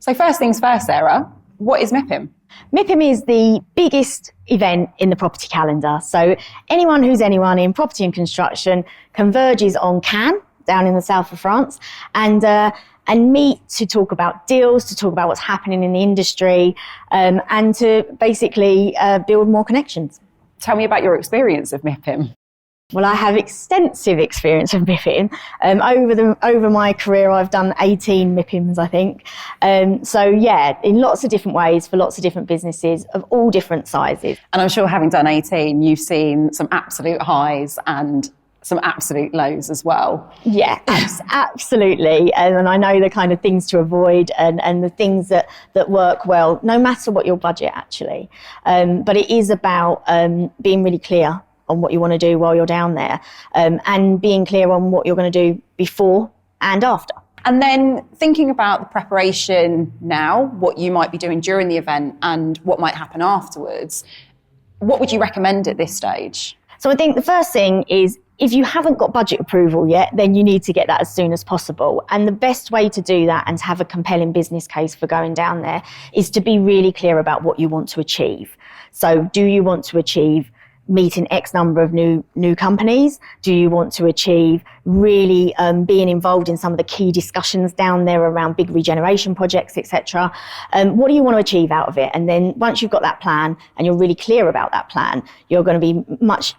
So first things first, Sarah, what is MIPIM? MIPIM is the biggest event in the property calendar. So anyone in property and construction converges on Cannes, down in the south of France, and meet to talk about deals, to talk about what's happening in the industry, and to basically build more connections. Tell me about your experience of MIPIM. Well, I have extensive experience of MIPIM. Over my career, I've done 18 MIPIMs, I think. So yeah, in lots of different ways for lots of different businesses of all different sizes. And I'm sure having done 18, you've seen some absolute highs and some absolute lows as well. Yeah, absolutely. And I know the kind of things to avoid and the things that work well, no matter what your budget actually. But it is about being really clear on what you want to do while you're down there, and being clear on what you're going to do before and after. And then thinking about the preparation now, what you might be doing during the event and what might happen afterwards, what would you recommend at this stage? So I think the first thing is, if you haven't got budget approval yet, then you need to get that as soon as possible. And the best way to do that and to have a compelling business case for going down there is to be really clear about what you want to achieve. So do you want to achieve meeting X number of new companies? Do you want to achieve really being involved in some of the key discussions down there around big regeneration projects, etc.? What do you want to achieve out of it? And then once you've got that plan and you're really clear about that plan, you're going to be much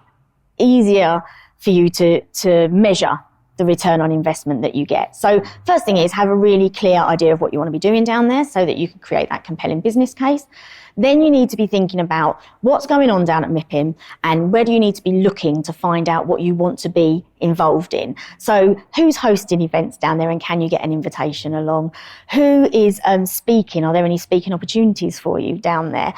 easier for you to measure the return on investment that you get. So first thing is have a really clear idea of what you want to be doing down there so that you can create that compelling business case. Then you need to be thinking about what's going on down at MIPIM and where do you need to be looking to find out what you want to be involved in. So who's hosting events down there and can you get an invitation along? Who is speaking? Are there any speaking opportunities for you down there?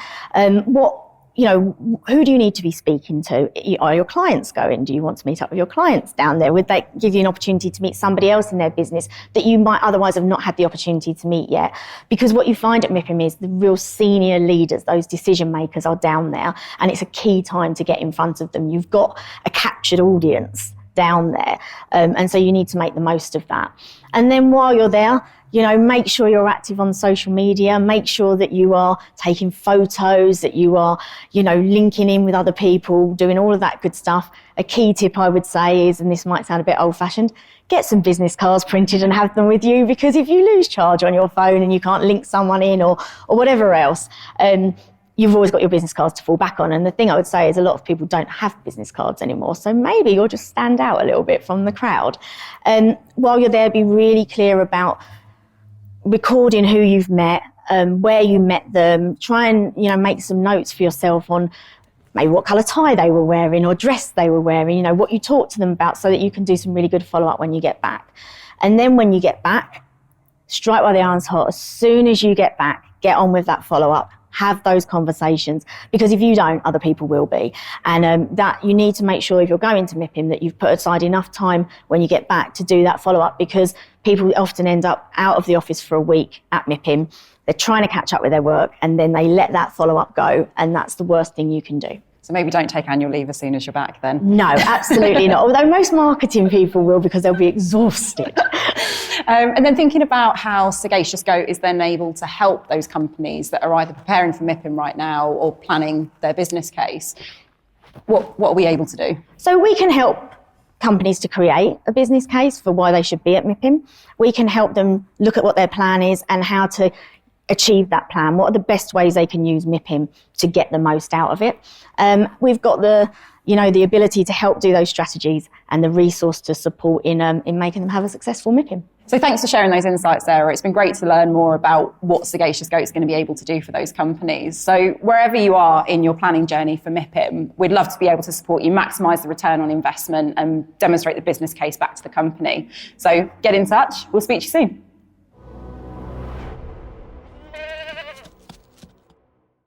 Who do you need to be speaking to? Are your clients going? Do you want to meet up with your clients down there? Would they give you an opportunity to meet somebody else in their business that you might otherwise have not had the opportunity to meet yet? Because what you find at MIPIM is the real senior leaders, those decision makers are down there, and it's a key time to get in front of them. You've got a captured audience down there, and so you need to make the most of that. And then while you're there, make sure you're active on social media, make sure that you are taking photos, that you are, linking in with other people, doing all of that good stuff. A key tip I would say is, and this might sound a bit old-fashioned, get some business cards printed and have them with you, because if you lose charge on your phone and you can't link someone in or whatever else, you've always got your business cards to fall back on. And the thing I would say is a lot of people don't have business cards anymore. So maybe you'll just stand out a little bit from the crowd. While you're there, be really clear about recording who you've met, where you met them. Try and, make some notes for yourself on maybe what colour tie they were wearing or dress they were wearing, what you talked to them about, so that you can do some really good follow-up when you get back. And then when you get back, strike while the iron's hot. As soon as you get back, get on with that follow-up. Have those conversations, because if you don't, other people will be. And that you need to make sure, if you're going to MIPIM, that you've put aside enough time when you get back to do that follow-up, because people often end up out of the office for a week at MIPIM. They're trying to catch up with their work and then they let that follow-up go, and that's the worst thing you can do. So maybe don't take annual leave as soon as you're back then. No, absolutely not. Although most marketing people will, because they'll be exhausted. And then thinking about how Sagacious Goat is then able to help those companies that are either preparing for MIPIM right now or planning their business case, what are we able to do? So we can help companies to create a business case for why they should be at MIPIM. We can help them look at what their plan is and how to achieve that plan. What are the best ways they can use MIPIM to get the most out of it? We've got the ability to help do those strategies and the resource to support in making them have a successful MIPIM. So thanks for sharing those insights, Sarah. It's been great to learn more about what Sagacious Goat is going to be able to do for those companies. So wherever you are in your planning journey for MIPIM, we'd love to be able to support you, maximise the return on investment and demonstrate the business case back to the company. So get in touch. We'll speak to you soon.